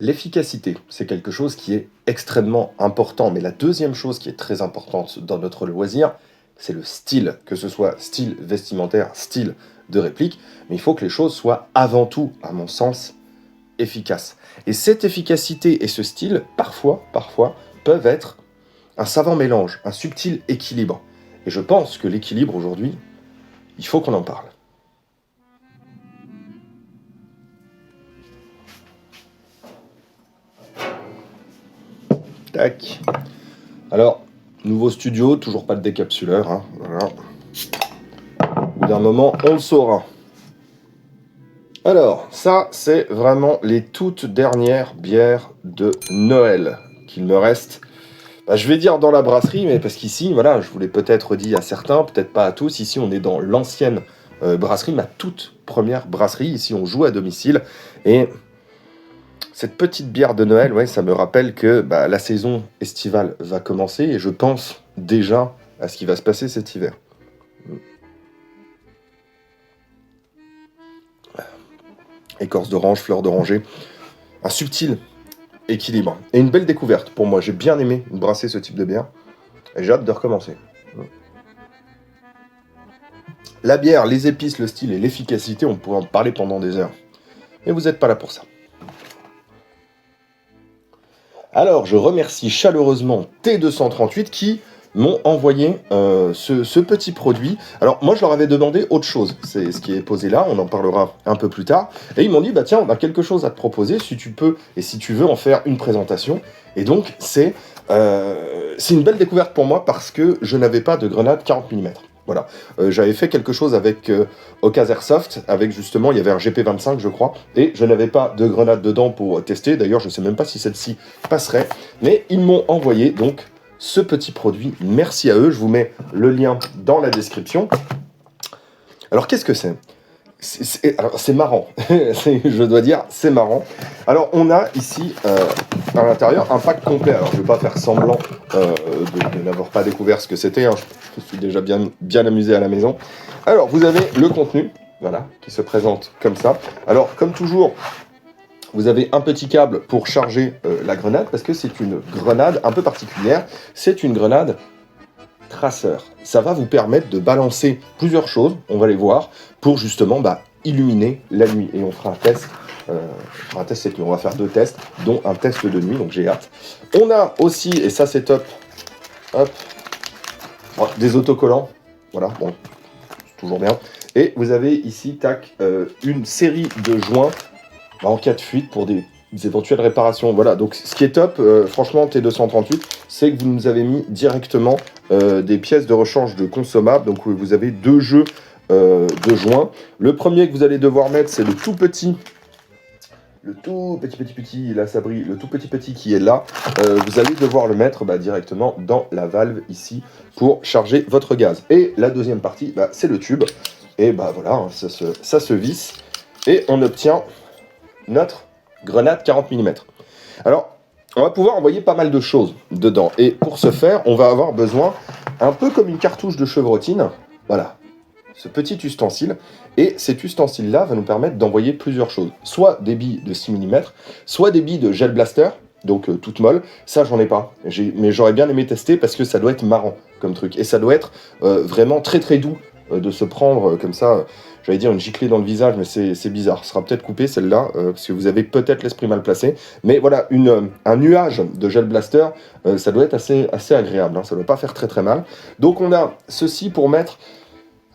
L'efficacité, c'est quelque chose qui est extrêmement important. Mais la deuxième chose qui est très importante dans notre loisir, c'est le style. Que ce soit style vestimentaire, style de réplique. Mais il faut que les choses soient avant tout, à mon sens, efficaces. Et cette efficacité et ce style, parfois, peuvent être un savant mélange, un subtil équilibre. Et je pense que l'équilibre aujourd'hui, il faut qu'on en parle. Tac. Alors, nouveau studio, toujours pas de décapsuleur. Hein, voilà. Au bout d'un moment, on le saura. Alors, ça, c'est vraiment les toutes dernières bières de Noël qu'il me reste. Je vais dire dans la brasserie, mais parce qu'ici, voilà, je vous l'ai peut-être dit à certains, peut-être pas à tous. Ici, on est dans l'ancienne brasserie, ma toute première brasserie. Ici, on joue à domicile. Et cette petite bière de Noël, ouais, ça me rappelle que la saison estivale va commencer et je pense déjà à ce qui va se passer cet hiver. Écorce d'orange, fleur d'oranger, un subtil équilibre et une belle découverte pour moi. J'ai bien aimé brasser ce type de bière et j'ai hâte de recommencer. La bière, les épices, le style et l'efficacité, on pourrait en parler pendant des heures. Mais vous n'êtes pas là pour ça. Alors, je remercie chaleureusement T238 qui m'ont envoyé ce petit produit. Alors, moi, je leur avais demandé autre chose. C'est ce qui est posé là, on en parlera un peu plus tard. Et ils m'ont dit, tiens, on a quelque chose à te proposer, si tu peux et si tu veux en faire une présentation. Et donc, c'est une belle découverte pour moi parce que je n'avais pas de grenade 40 mm. Voilà, j'avais fait quelque chose avec Occas Airsoft, avec justement, il y avait un GP25 je crois, et je n'avais pas de grenade dedans pour tester, d'ailleurs je ne sais même pas si celle-ci passerait, mais ils m'ont envoyé donc ce petit produit, merci à eux, je vous mets le lien dans la description. Alors qu'est-ce que c'est ? C'est marrant, je dois dire, c'est marrant. Alors, on a ici, à l'intérieur, un pack complet. Alors, je ne vais pas faire semblant de n'avoir pas découvert ce que c'était. Hein. Je suis déjà bien amusé à la maison. Alors, vous avez le contenu, voilà, qui se présente comme ça. Alors, comme toujours, vous avez un petit câble pour charger la grenade, parce que c'est une grenade un peu particulière. C'est une grenade traceur. Ça va vous permettre de balancer plusieurs choses, on va les voir, pour justement illuminer la nuit. Et on fera un test. Cette nuit. On va faire 2 tests, dont un test de nuit, donc j'ai hâte. On a aussi, et ça c'est top, hop, des autocollants. Voilà, bon, c'est toujours bien. Et vous avez ici, tac, une série de joints en cas de fuite pour des éventuelles réparations. Voilà, donc ce qui est top, franchement, T238, c'est que vous nous avez mis directement des pièces de rechange de consommables. Donc vous avez 2 jeux de joints. Le premier que vous allez devoir mettre, c'est le tout petit, là ça brille, le tout petit qui est là. Vous allez devoir le mettre directement dans la valve ici pour charger votre gaz. Et la deuxième partie, c'est le tube. Et voilà, hein, ça se visse et on obtient notre grenade 40 mm. Alors, on va pouvoir envoyer pas mal de choses dedans. Et pour ce faire, on va avoir besoin, un peu comme une cartouche de chevrotine, voilà, ce petit ustensile. Et cet ustensile-là va nous permettre d'envoyer plusieurs choses. Soit des billes de 6 mm, soit des billes de gel blaster, donc toutes molles. Ça, j'en ai pas. Mais j'aurais bien aimé tester parce que ça doit être marrant comme truc. Et ça doit être vraiment très très doux de se prendre comme ça... J'allais dire une giclée dans le visage, mais c'est bizarre. Ce sera peut-être coupé celle-là, parce que vous avez peut-être l'esprit mal placé. Mais voilà, un nuage de gel blaster, ça doit être assez agréable. Hein, ça ne doit pas faire très très mal. Donc on a ceci pour mettre,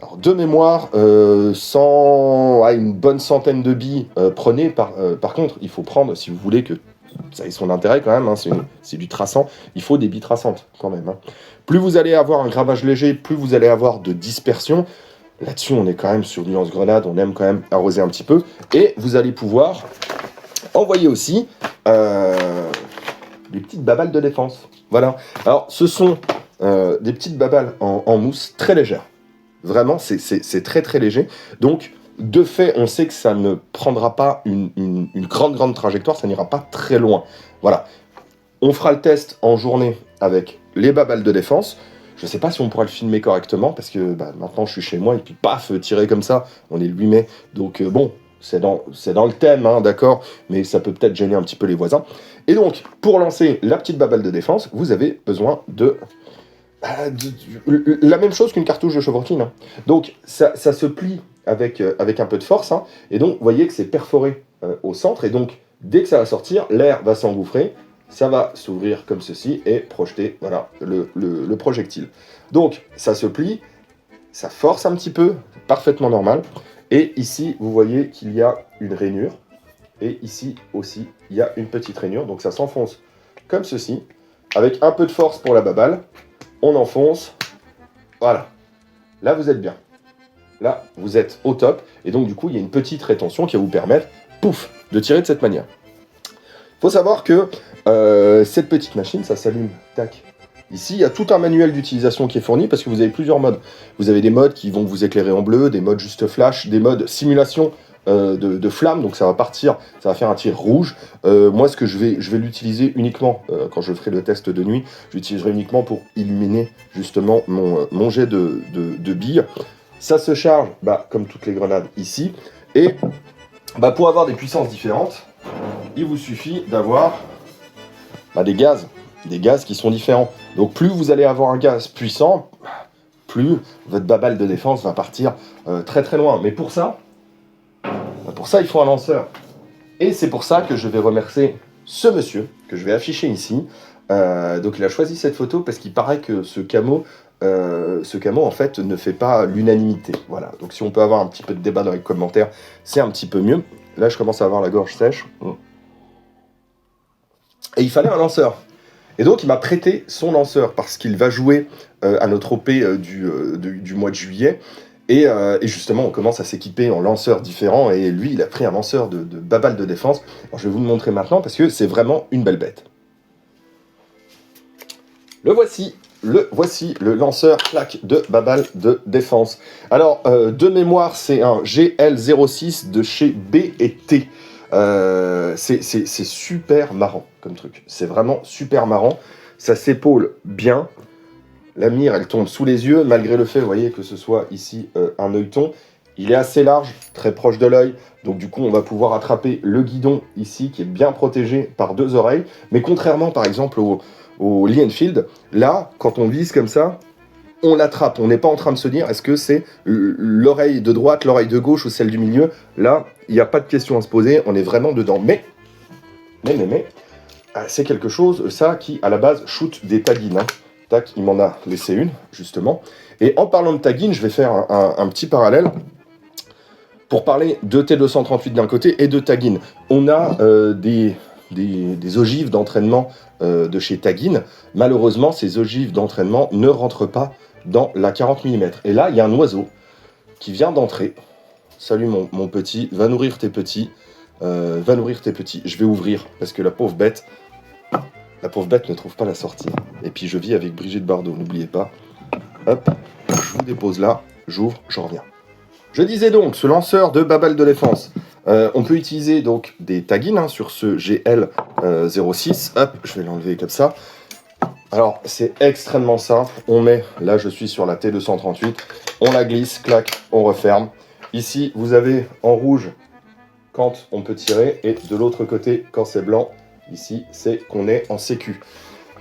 alors, de mémoire, une bonne centaine de billes. Prenez par contre, il faut prendre, si vous voulez que ça ait son intérêt quand même, hein, c'est du traçant, il faut des billes traçantes quand même. Hein. Plus vous allez avoir un gravage léger, plus vous allez avoir de dispersion. Là-dessus, on est quand même sur du lance-grenade, on aime quand même arroser un petit peu. Et vous allez pouvoir envoyer aussi des petites babales de défense. Voilà. Alors, ce sont des petites babales en mousse très légères. Vraiment, c'est très très léger. Donc, de fait, on sait que ça ne prendra pas une grande trajectoire, ça n'ira pas très loin. Voilà. On fera le test en journée avec les babales de défense. Je ne sais pas si on pourra le filmer correctement, parce que maintenant je suis chez moi, et puis paf, tirer comme ça, on est le 8 mai. Donc bon, c'est dans le thème, hein, d'accord, mais ça peut peut-être gêner un petit peu les voisins. Et donc, pour lancer la petite babelle de défense, vous avez besoin de la même chose qu'une cartouche de chevrotine. Hein. Donc, ça se plie avec un peu de force, hein, et donc, vous voyez que c'est perforé au centre, et donc, dès que ça va sortir, l'air va s'engouffrer, ça va s'ouvrir comme ceci, et projeter, voilà, le projectile. Donc, ça se plie, ça force un petit peu, parfaitement normal, et ici, vous voyez qu'il y a une rainure, et ici aussi, il y a une petite rainure, donc ça s'enfonce comme ceci, avec un peu de force pour la baballe, on enfonce, voilà, là vous êtes bien, là vous êtes au top, et donc du coup il y a une petite rétention qui va vous permettre, pouf, de tirer de cette manière. Il faut savoir que cette petite machine, ça s'allume, tac. Ici, il y a tout un manuel d'utilisation qui est fourni parce que vous avez plusieurs modes. Vous avez des modes qui vont vous éclairer en bleu, des modes juste flash, des modes simulation de flamme, donc ça va partir, ça va faire un tir rouge. Moi, ce que je vais l'utiliser uniquement, quand je ferai le test de nuit, je l'utiliserai uniquement pour illuminer justement mon jet de billes. Ça se charge, comme toutes les grenades ici, et pour avoir des puissances différentes, il vous suffit d'avoir des gaz qui sont différents. Donc plus vous allez avoir un gaz puissant, plus votre baballe de défense va partir très très loin. Mais pour ça, il faut un lanceur. Et c'est pour ça que je vais remercier ce monsieur, que je vais afficher ici. Donc il a choisi cette photo parce qu'il paraît que ce camo en fait ne fait pas l'unanimité. Voilà. Donc si on peut avoir un petit peu de débat dans les commentaires, c'est un petit peu mieux. Là je commence à avoir la gorge sèche. Et il fallait un lanceur. Et donc il m'a prêté son lanceur parce qu'il va jouer à notre OP du mois de juillet. Et justement, on commence à s'équiper en lanceurs différents. Et lui, il a pris un lanceur de baballe de défense. Alors, je vais vous le montrer maintenant parce que c'est vraiment une belle bête. Le voici, le lanceur clac de baballe de défense. Alors, de mémoire, c'est un GL06 de chez B&T. C'est super marrant comme truc. C'est vraiment super marrant. Ça s'épaule bien. La mire, elle tombe sous les yeux, malgré le fait, vous voyez, que ce soit ici un œilleton. Il est assez large, très proche de l'œil. Donc du coup, on va pouvoir attraper le guidon ici, qui est bien protégé par deux oreilles. Mais contrairement, par exemple, au Lee Enfield, là, quand on vise comme ça, on l'attrape. On n'est pas en train de se dire, est-ce que c'est l'oreille de droite, l'oreille de gauche ou celle du milieu? Là, il n'y a pas de question à se poser. On est vraiment dedans. Mais c'est quelque chose, ça, qui, à la base, shoot des taguines, hein. Tac, il m'en a laissé une, justement. Et en parlant de tagging, je vais faire un petit parallèle pour parler de T238 d'un côté et de tagging. On a des ogives d'entraînement de chez Taggin. Malheureusement, ces ogives d'entraînement ne rentrent pas dans la 40 mm. Et là, il y a un oiseau qui vient d'entrer. Salut mon petit, va nourrir tes petits. Je vais ouvrir, parce que la pauvre bête ne trouve pas la sortie. Et puis je vis avec Brigitte Bardot, n'oubliez pas. Hop, je vous dépose là, j'ouvre, je reviens. Je disais donc, ce lanceur de baballe de défense, on peut utiliser donc des taggins sur ce GL06. Hop, je vais l'enlever comme ça. Alors, c'est extrêmement simple. On met, là je suis sur la T238, on la glisse, clac, on referme. Ici, vous avez en rouge quand on peut tirer, et de l'autre côté, quand c'est blanc, ici, c'est qu'on est en sécu.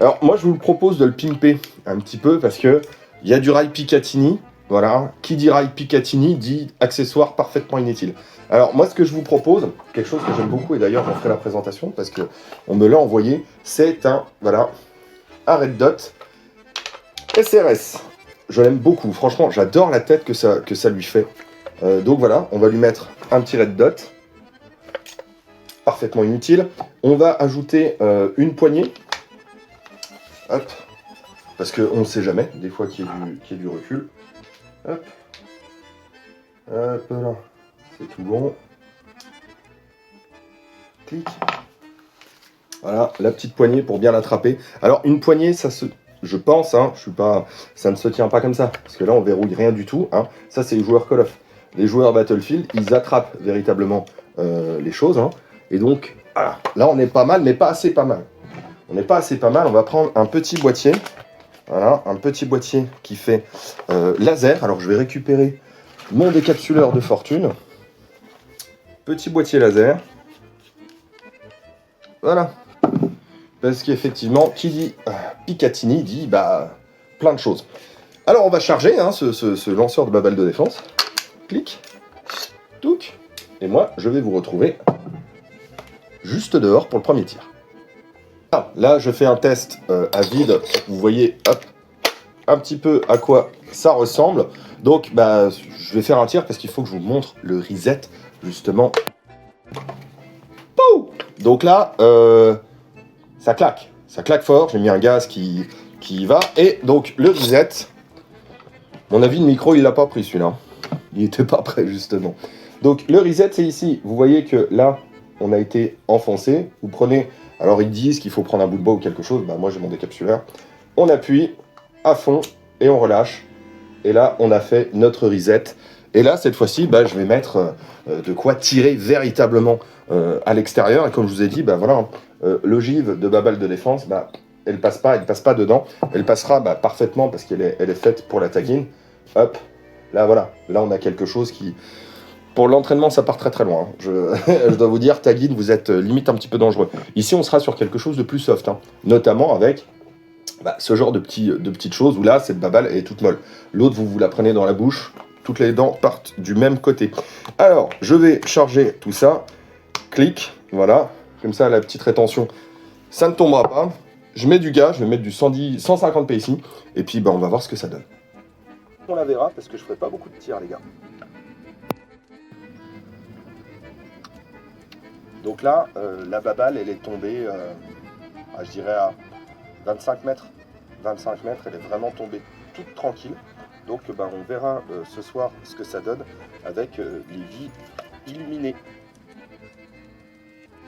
Alors, moi, je vous propose de le pimper un petit peu parce que il y a du rail Picatinny. Voilà. Qui dit rail Picatinny dit accessoire parfaitement inutile. Alors, moi, ce que je vous propose, quelque chose que j'aime beaucoup, et d'ailleurs, j'en ferai la présentation parce qu'on me l'a envoyé, c'est un Red Dot SRS. Je l'aime beaucoup. Franchement, j'adore la tête que ça lui fait. Donc voilà, on va lui mettre un petit Red Dot. Parfaitement inutile. On va ajouter une poignée. Hop. Parce qu'on ne sait jamais, des fois qu'il y ait du recul. Hop. Hop là. C'est tout bon. Clic. Voilà, la petite poignée pour bien l'attraper. Alors, une poignée, je pense, hein, ça ne se tient pas comme ça. Parce que là, on verrouille rien du tout. Hein. Ça, c'est les joueurs Call of. Les joueurs Battlefield, ils attrapent véritablement les choses. Hein. Et donc, voilà. Là, on est pas mal, mais pas assez pas mal. On n'est pas assez pas mal. On va prendre un petit boîtier. Voilà, un petit boîtier qui fait laser. Alors, je vais récupérer mon décapsuleur de fortune. petit boîtier laser. Voilà. Parce qu'effectivement, qui dit Picatinny dit plein de choses. Alors on va charger hein, ce lanceur de babales de défense. Clic, touc, et moi je vais vous retrouver juste dehors pour le premier tir. Là je fais un test à vide, vous voyez hop, un petit peu à quoi ça ressemble. Donc je vais faire un tir parce qu'il faut que je vous montre le reset justement. Pouh, donc là ça claque fort, j'ai mis un gaz qui y va, et donc le reset, mon avis le micro il l'a pas pris celui-là, il était pas prêt justement. Donc le reset c'est ici, vous voyez que là on a été enfoncé, vous prenez, alors ils disent qu'il faut prendre un bout de bois ou quelque chose, moi j'ai mon décapsuleur, on appuie à fond et on relâche, et là on a fait notre reset, et là cette fois-ci je vais mettre de quoi tirer véritablement à l'extérieur, et comme je vous ai dit, voilà, l'ogive de babale de défense, elle passe pas dedans, elle passera parfaitement parce qu'elle est faite pour la taguine. Hop, là voilà, là on a quelque chose qui, pour l'entraînement ça part très très loin, hein. Je dois vous dire, taguine, vous êtes limite un petit peu dangereux. Ici on sera sur quelque chose de plus soft, hein, notamment avec ce genre de petites choses où là cette babale est toute molle. L'autre vous la prenez dans la bouche, toutes les dents partent du même côté. Alors je vais charger tout ça, clic, voilà. Comme ça, la petite rétention, ça ne tombera pas. Je mets du gaz, je vais mettre du 150 PSI, et puis on va voir ce que ça donne. On la verra, parce que je ne ferai pas beaucoup de tirs, les gars. Donc là, la babale, elle est tombée, je dirais à 25 mètres. 25 mètres, elle est vraiment tombée toute tranquille. Donc on verra ce soir ce que ça donne avec les vies illuminées.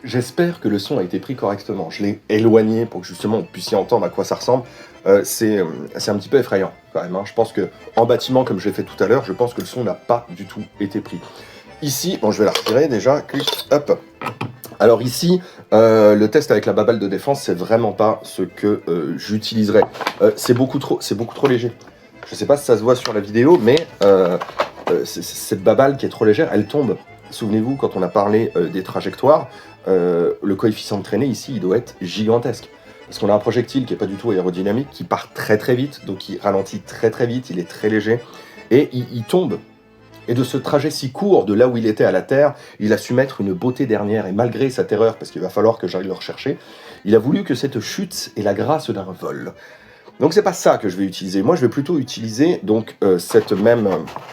J'espère que le son a été pris correctement. Je l'ai éloigné pour que justement vous puissiez entendre à quoi ça ressemble. C'est un petit peu effrayant quand même, hein. Je pense que en bâtiment, comme je l'ai fait tout à l'heure, je pense que le son n'a pas du tout été pris. Ici, je vais la retirer déjà. Clic, hop. Alors ici, le test avec la babale de défense, c'est vraiment pas ce que j'utiliserai. C'est beaucoup trop léger. Je sais pas si ça se voit sur la vidéo, mais cette babale qui est trop légère, elle tombe. Souvenez-vous, quand on a parlé des trajectoires, le coefficient de traînée ici, il doit être gigantesque. Parce qu'on a un projectile qui n'est pas du tout aérodynamique, qui part très très vite, donc il ralentit très très vite, il est très léger, et il tombe. Et de ce trajet si court, de là où il était à la Terre, il a su mettre une beauté dernière, et malgré sa terreur, parce qu'il va falloir que j'aille le rechercher, il a voulu que cette chute ait la grâce d'un vol. Donc c'est pas ça que je vais utiliser. Moi je vais plutôt utiliser donc cette même,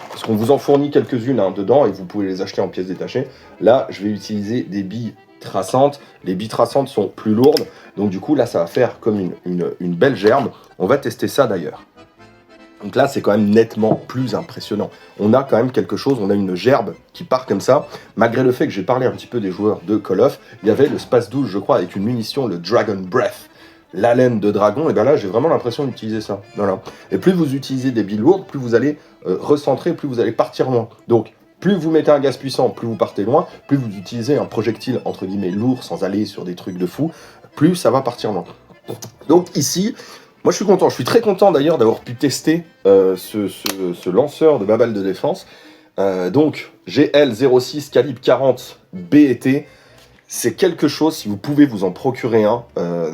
parce qu'on vous en fournit quelques-unes dedans et vous pouvez les acheter en pièces détachées. Là je vais utiliser des billes traçantes. Les billes traçantes sont plus lourdes, donc du coup là ça va faire comme une belle gerbe. On va tester ça d'ailleurs. Donc là c'est quand même nettement plus impressionnant. On a quand même quelque chose, on a une gerbe qui part comme ça. Malgré le fait que j'ai parlé un petit peu des joueurs de Call of, il y avait le Space 12 je crois avec une munition, le Dragon Breath. La laine de dragon, et là j'ai vraiment l'impression d'utiliser ça. Voilà. Et plus vous utilisez des billes lourdes, plus vous allez recentrer, plus vous allez partir loin. Donc plus vous mettez un gaz puissant, plus vous partez loin, plus vous utilisez un projectile entre guillemets lourd sans aller sur des trucs de fou, plus ça va partir loin. Donc ici, moi je suis content, je suis très content d'ailleurs d'avoir pu tester ce lanceur de babale de défense. Donc GL06 calibre 40 BET. C'est quelque chose, si vous pouvez vous en procurer un,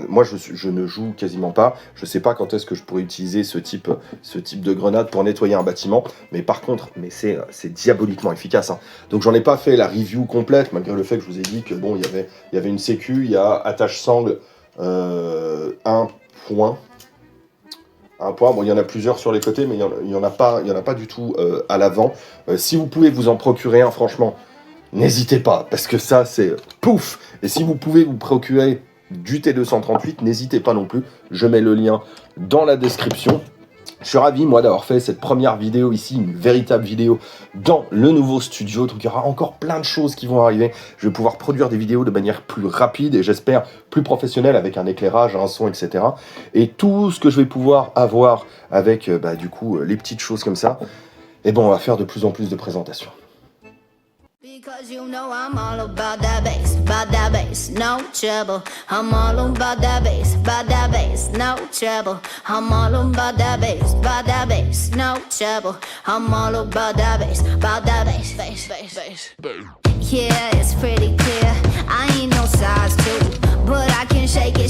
moi je ne joue quasiment pas, je sais pas quand est-ce que je pourrais utiliser ce type de grenade pour nettoyer un bâtiment, mais par contre, c'est diaboliquement efficace, hein. Donc j'en ai pas fait la review complète, malgré le fait que je vous ai dit que bon, il y avait une sécu, il y a attache sangle, un point, bon il y en a plusieurs sur les côtés, mais il y en a pas du tout à l'avant. Si vous pouvez vous en procurer un, franchement, n'hésitez pas, parce que ça, c'est pouf. Et si vous pouvez vous procurer du T238, n'hésitez pas non plus. Je mets le lien dans la description. Je suis ravi, moi, d'avoir fait cette première vidéo ici, une véritable vidéo dans le nouveau studio. Donc, il y aura encore plein de choses qui vont arriver. Je vais pouvoir produire des vidéos de manière plus rapide et j'espère plus professionnelle avec un éclairage, un son, etc. Et tout ce que je vais pouvoir avoir avec, du coup, les petites choses comme ça, on va faire de plus en plus de présentations. Because you know I'm all about that bass, no trouble. I'm all about that bass, no trouble. I'm all about that bass, no trouble. I'm all about that bass, bass. Yeah, it's pretty clear. I ain't no size 2, but I can shake it